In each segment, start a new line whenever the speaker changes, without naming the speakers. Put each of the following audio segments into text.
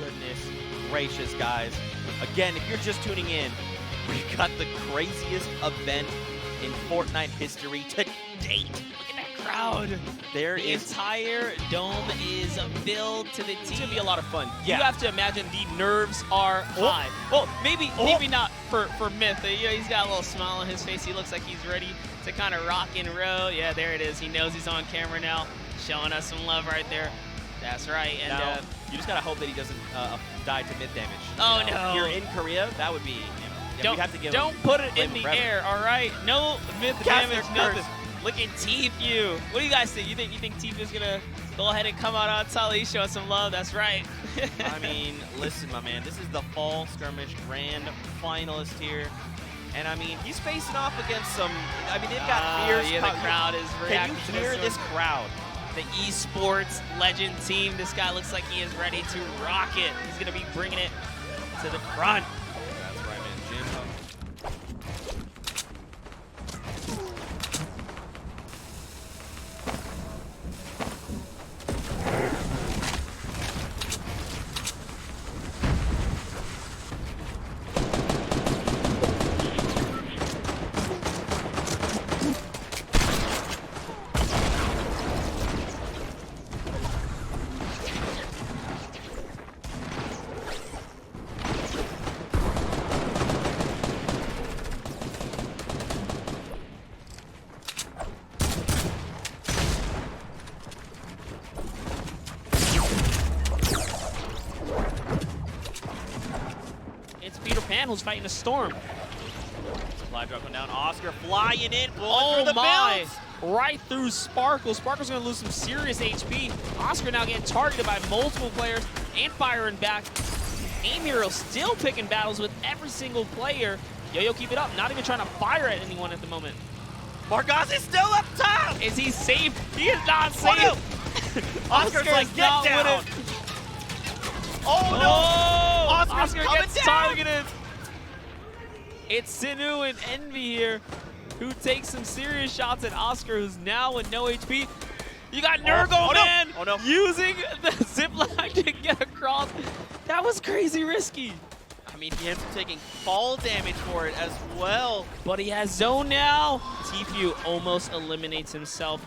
goodness gracious, guys. Again, if you're just tuning in, we've got the craziest event in Fortnite history to date.
Look at that crowd.
The
entire dome is filled to the teeth. It's going to be a lot of fun.
Yeah.
You have to imagine the nerves are high. Well, maybe not for Myth. You know, he's got a little smile on his face. He looks like he's ready to kind of rock and roll. Yeah, there it is. He knows he's on camera now, showing us some love right there. That's right. And
now, you just got to hope that he doesn't die to mid damage.
Oh, no.
Here in Korea, that would be...
Don't,
have to give
don't put it in the air, all right? No myth damage, nothing. Look at Tfue. What do you guys think? You think Tfue's gonna go ahead and come out on top? He's showing some love. That's right.
I mean, listen, my man. This is the fall skirmish grand finalist here, and I mean, he's facing off against some. I mean, they've got fierce.
Yeah, the crowd is reacting.
Can you hear this crowd?
The esports legend team. This guy looks like he is ready to rock it. He's gonna be bringing it to the front.
That's right, man. Jim.
Who's fighting a storm.
Supply drop going down. Oscar flying in,
blowing
through the
my!
builds.
Right through Sparkle. Sparkle's gonna lose some serious HP. Oscar now getting targeted by multiple players and firing back. Amiro still picking battles with every single player. Yo-Yo, keep it up. Not even trying to fire at anyone at the moment.
Margaz is still up top.
Is he safe? He is not safe.
Oh, no. Oscar's like, get down.
Oh, no!
Oscar
gets
down.
targeted. It's Tfue and Envy here, who takes some serious shots at Oscar, who's now with no HP. You got Nurgle, man, using the zip line to get across. That was crazy risky.
I mean, he ends up taking fall damage for it as well.
But he has zone now. Tfue almost eliminates himself.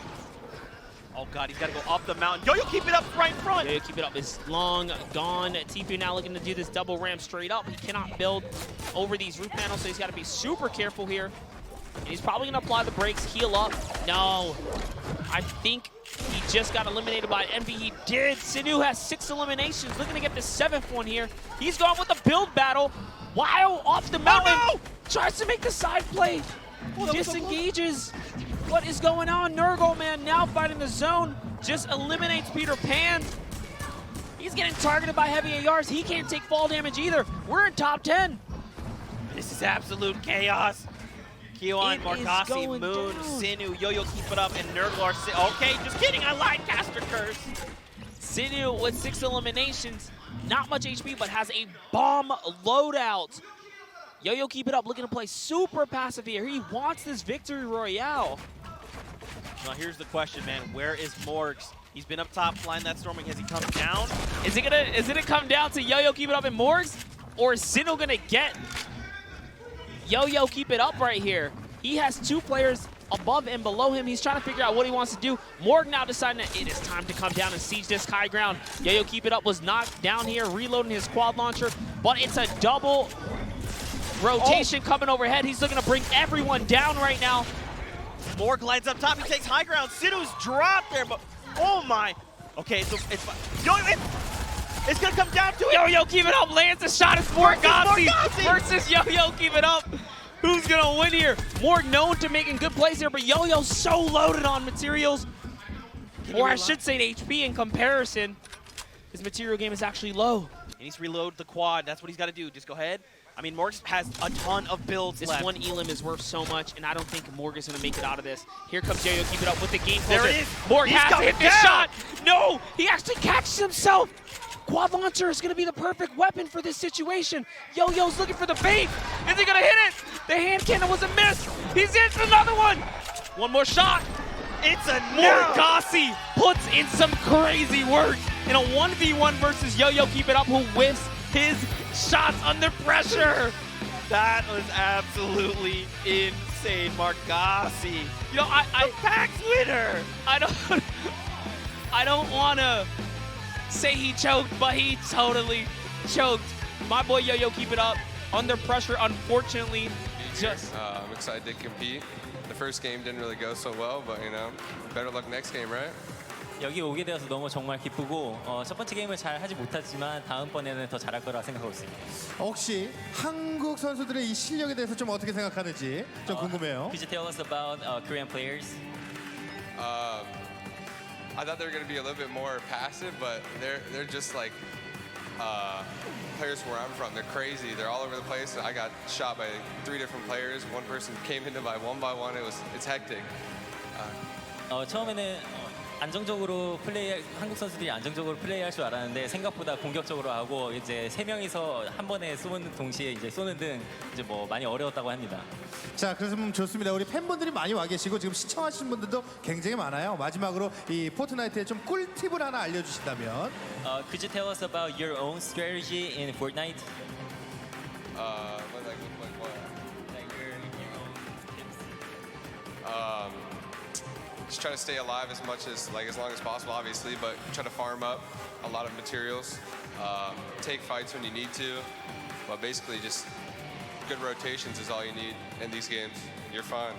Oh, God, he's got to go up the mountain. Yo-Yo, keep it up right in front.
Yo-Yo, keep it up. It's long gone. Tfue now looking to do this double ramp straight up. He cannot build over these roof panels, so he's got to be super careful here. And he's probably going to apply the brakes, heal up. No. I think he just got eliminated by Envy. He did. Tfue has 6 eliminations, looking to get the 7th one here. He's gone with a build battle. Wow, off the mountain.
Oh, no!
Tries to make the side play. Disengages. What is going on? Nurgle, man, now fighting the zone. Just eliminates Peter Pan. He's getting targeted by heavy ARs. He can't take fall damage either. We're in top 10.
This is absolute chaos. Kiwan, Margasi, Moon, Tfue, Yo-Yo, keep it up, and Nurgle are... Okay, just kidding. I lied. Caster Curse.
Tfue with 6 eliminations. Not much HP, but has a bomb loadout. Yo-Yo, keep it up, looking to play super passive here. He wants this victory royale.
Now here's the question, man. Where is Morgs? He's been up top flying that storming. Has he come down?
Is it gonna come down to Yo-Yo, keep it up, and Morgs? Or is Sinnoh gonna get Yo-Yo, keep it up right here? He has 2 players above and below him. He's trying to figure out what he wants to do. Morg now deciding that it is time to come down and siege this high ground. Yo-Yo, keep it up, was knocked down here, reloading his quad launcher, but it's a double rotation coming overhead. He's looking to bring everyone down right now.
Morg glides up top. He takes high ground. Tfue's dropped there, but oh my. Okay, so it's it's gonna come down to it.
Yo-Yo, keep it up. Lands a shot. It's Margaz versus Yo-Yo, keep it up. Who's gonna win here? Morg known to making good plays here, but Yo-Yo's so loaded on materials. Or I should say HP in comparison. His material game is actually low.
He needs to reload the quad. That's what he's got to do. Just go ahead. I mean, Morg has a ton of builds left.
This one elim is worth so much, and I don't think Morg is going to make it out of this. Here comes Yo-Yo, keep it up with the game closer.
There it is.
Morg has to hit this shot. No, he actually catches himself. Quad launcher is going to be the perfect weapon for this situation. Yo-Yo's looking for the bait. Is he going to hit it? The hand cannon was a miss. He's in another one. One more shot.
It's a
Margaz puts in some crazy work. in a 1v1 versus Yo-Yo Keep It Up, who whiffs his shots under pressure.
That was absolutely insane. Margassi,
You know,
the PAX winner.
I don't want to say he choked, but he totally choked. My boy Yo-Yo Keep It Up under pressure, unfortunately.
I'm excited to compete. The first game didn't really go so well, but you know, better luck next game, right?
여기 오게 되어서 너무 정말 기쁘고 첫 번째 게임을 잘 하지 못했지만 다음번에는 더 잘할 거라 생각하고 있습니다.
혹시 한국 선수들의 이 실력에 대해서 좀 어떻게 생각하는지 좀 궁금해요.
Could you tell us about Korean players?
I thought they were going to be a little bit more passive, but they're just like players where I'm from. They're crazy. They're all over the place. I got shot by 3 different players. One person came into by one. It's hectic.
처음에는 안정적으로 한국 선수들이 안정적으로 플레이할 줄 알았는데 생각보다 공격적으로 하고 이제 3명이서 한 번에 쏘는 동시에 이제 쏘는 등 이제 뭐 많이 어려웠다고 합니다.
자, 그래서 좋습니다. 우리 팬분들이 많이 와 계시고 지금 시청하시는 분들도 굉장히 많아요. 마지막으로 이 포트나이트의 좀 꿀팁을 하나 알려주신다면.
Could you tell us about your own strategy in Fortnite?
Like what?
Like your own tips.
Just try to stay alive as long as possible, obviously, but try to farm up a lot of materials. Take fights when you need to, but basically just good rotations is all you need in these games. You're fine.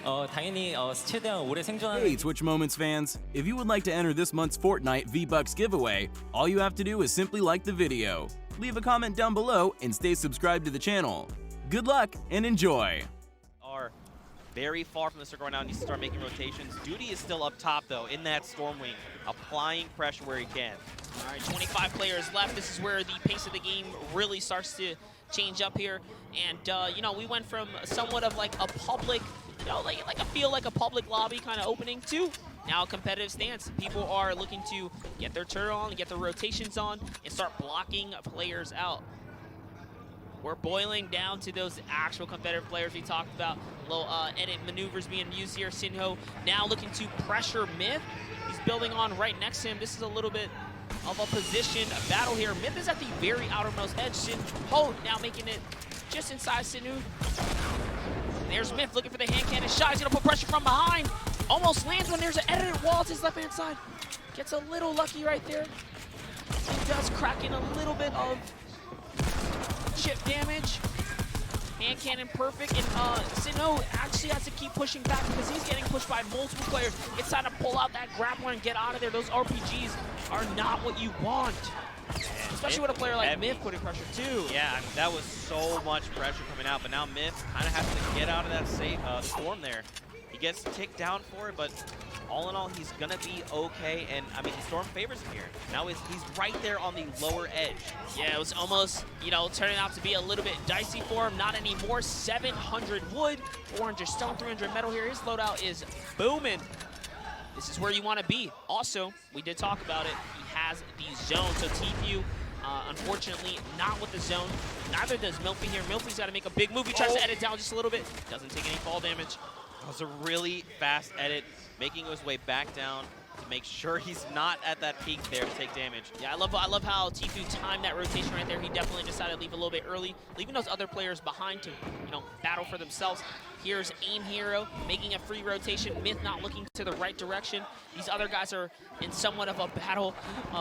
당연히 최대한 오래 생존하는.
Hey, Twitch Moments fans! If you would like to enter this month's Fortnite V-Bucks giveaway, all you have to do is simply like the video, leave a comment down below, and stay subscribed to the channel. Good luck and enjoy!
Are very far from the circle right now, needs to start making rotations. Duty is still up top, though, in that Storm Wing, applying pressure where he can.
All right, 25 players left. This is where the pace of the game really starts to change up here. And, you know, we went from somewhat of like a public, you know, like a public lobby kind of opening to now a competitive stance. People are looking to get their turn on, get their rotations on, and start blocking players out. We're boiling down to those actual competitive players we talked about. Little edit maneuvers being used here. Sinho now looking to pressure Myth. He's building on right next to him. This is a little bit of a position battle here. Myth is at the very outermost edge. Sinho now making it just inside Sinhu. There's Myth looking for the hand cannon shot. He's gonna put pressure from behind. Almost lands when there's an edited wall to his left-hand side. Gets a little lucky right there. It does crack in a little bit of chip damage. Hand cannon perfect, and Sinho actually has to keep pushing back because he's getting pushed by multiple players. It's time to pull out that grappler and get out of there. Those RPGs are not what you want. Especially with a player like Myth putting pressure too.
Yeah, I mean, that was so much pressure coming out, but now Myth kind of has to get out of that storm there. He gets ticked down for it, but all in all, he's gonna be okay. And I mean, the storm favors him here. Now he's right there on the lower edge.
Yeah, it was almost, you know, turning out to be a little bit dicey for him. Not anymore. 700 wood, 400 stone, 300 metal here. His loadout is booming. This is where you want to be. Also, we did talk about it. He has the zone. So Tfue, unfortunately, not with the zone. Neither does Milfy here. Milfy's got to make a big move. He tries to edit down just a little bit. Doesn't take any fall damage.
That was a really fast edit, making his way back down to make sure he's not at that peak there to take damage.
Yeah, I love how Tfue timed that rotation right there. He definitely decided to leave a little bit early, leaving those other players behind to, you know, battle for themselves. Here's Aim Hero making a free rotation. Myth not looking to the right direction. These other guys are in somewhat of a battle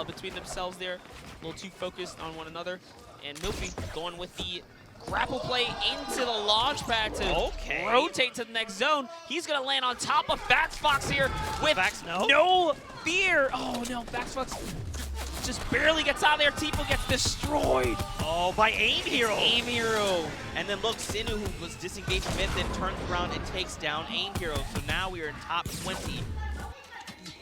between themselves there. A little too focused on one another. And Milfy going with the grapple play into the launch pad to rotate to the next zone. He's gonna land on top of Faxfox here with no fear. Oh no, Faxfox just barely gets out of there. Tfue gets destroyed.
Oh, by Aim Hero.
Aim Hero.
And then look, Sinhu, who was disengaging Myth, then turns around and takes down Aim Hero. So now we are in top 20.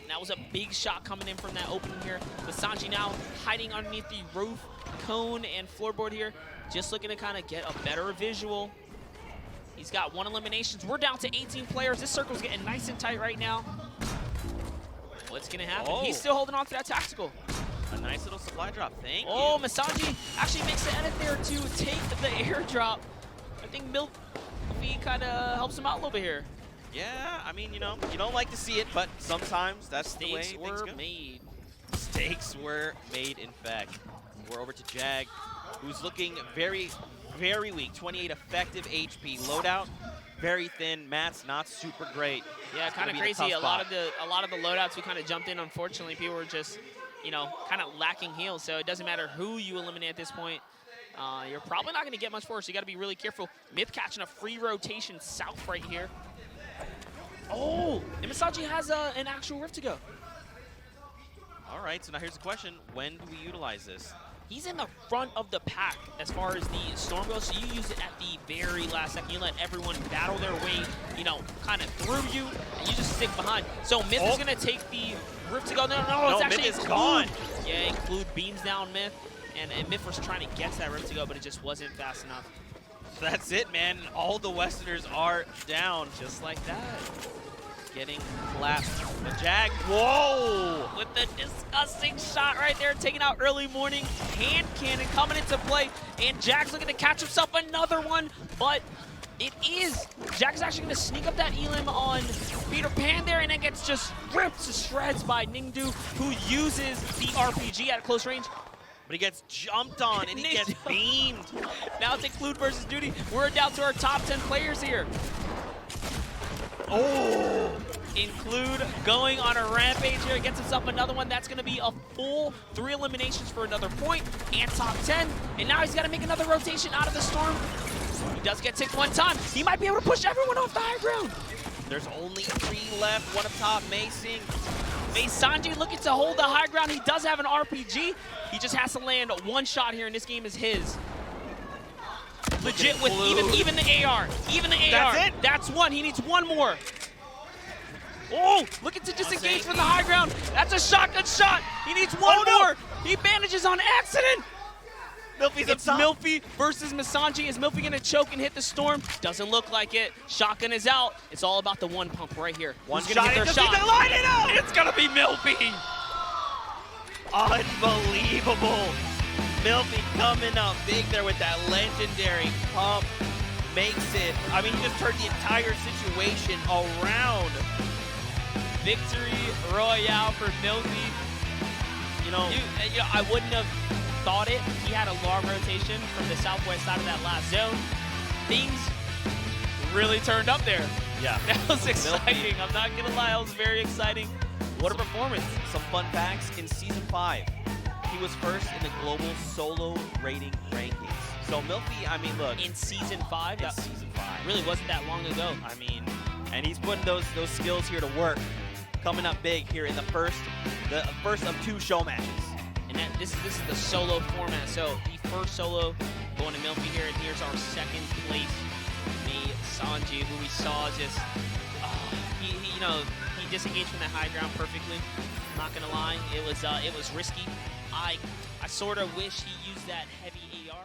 That was a big shot coming in from that opening here. But Sanji now hiding underneath the roof, cone, and floorboard here. Just looking to kind of get a better visual. He's got 1 elimination. We're down to 18 players. This circle's getting nice and tight right now. What's going to happen? He's still holding on to that tactical.
A nice little supply drop. Thank you.
Oh, Masanji actually makes the edit there to take the airdrop. I think Milfy kind of helps him out a little bit here.
Yeah, I mean, you know, you don't like to see it, but sometimes that's the way
Mistakes
things
were
go.
made.
mistakes were made, in fact. We're over to Jag, who's looking very, very weak. 28 effective HP. Loadout, very thin. Matt's not super great.
Yeah,
It's
kind
gonna
of
be the
crazy.
tough
A lot
spot.
of the loadouts who kind of jumped in, unfortunately, people were just, you know, kind of lacking heals. So it doesn't matter who you eliminate at this point. You're probably not going to get much for, so you got to be really careful. Myth catching a free rotation south right here. Oh, and Masaji has an actual Rift to go.
All right, so now here's the question. When do we utilize this?
He's in the front of the pack as far as the Storm goes, so you use it at the very last second. You let everyone battle their way, you know, kind of through you, and you just stick behind. So Myth is going to take the Rift to go. No, it's actually
Myth is gone.
Yeah, Include beams down Myth, and Myth was trying to get to that Rift to go, but it just wasn't fast enough.
So that's it, man. All the Westerners are down.
Just like that.
Getting collapsed. The Jag, whoa!
With the disgusting shot right there, taking out early morning. Hand cannon coming into play, and Jag's looking to catch himself another one, but it is. Jag's actually going to sneak up that Elim on Peter Pan there, and then gets just ripped to shreds by Ningdu, who uses the RPG at close range.
But he gets jumped on, and he gets beamed.
Now it's Include versus Duty. We're down to our top 10 players here.
Oh!
Include going on a rampage here, gets himself another one. That's going to be a full 3 eliminations for another point and top 10. And now he's got to make another rotation out of the Storm. He does get ticked one time. He might be able to push everyone off the high ground.
There's only 3 left. One up top, Macing.
Sanji looking to hold the high ground. He does have an RPG. He just has to land one shot here, and this game is his. Legit with even the AR. Even the AR.
That's it?
That's one. He needs one more. Oh, looking to disengage from the high ground. That's a shotgun shot. He needs one more. He manages on accident.
Milfy's up
It's
top.
Milfy versus Masanji. Is Milfy going to choke and hit the Storm? Doesn't look like it. Shotgun is out. It's all about the one pump right here.
One
Who's gonna
shot.
get their
Just
shot?
need to line it up.
It's going to be Milfy.
Unbelievable. Milfy coming up big there with that legendary pump. Makes it. I mean, he just turned the entire situation around.
Victory royale for Milfy. You know, I wouldn't have thought it. He had a long rotation from the southwest side of that last zone. Things really turned up there.
Yeah.
That was exciting. I'm not going to lie. That was very exciting. What a performance.
Some fun facts. In Season 5, he was first in the global solo rating rankings. So Milfy, I mean, look.
In Season 5?
In Season 5.
Really wasn't that long ago.
I mean, and he's putting those skills here to work. Coming up big here in the first of 2 show matches.
And this is the solo format. So the first solo going to Milfy here, and here's our second place, Sanji, who we saw just, he disengaged from that high ground perfectly. Not gonna lie, it was risky. I sort of wish he used that heavy AR.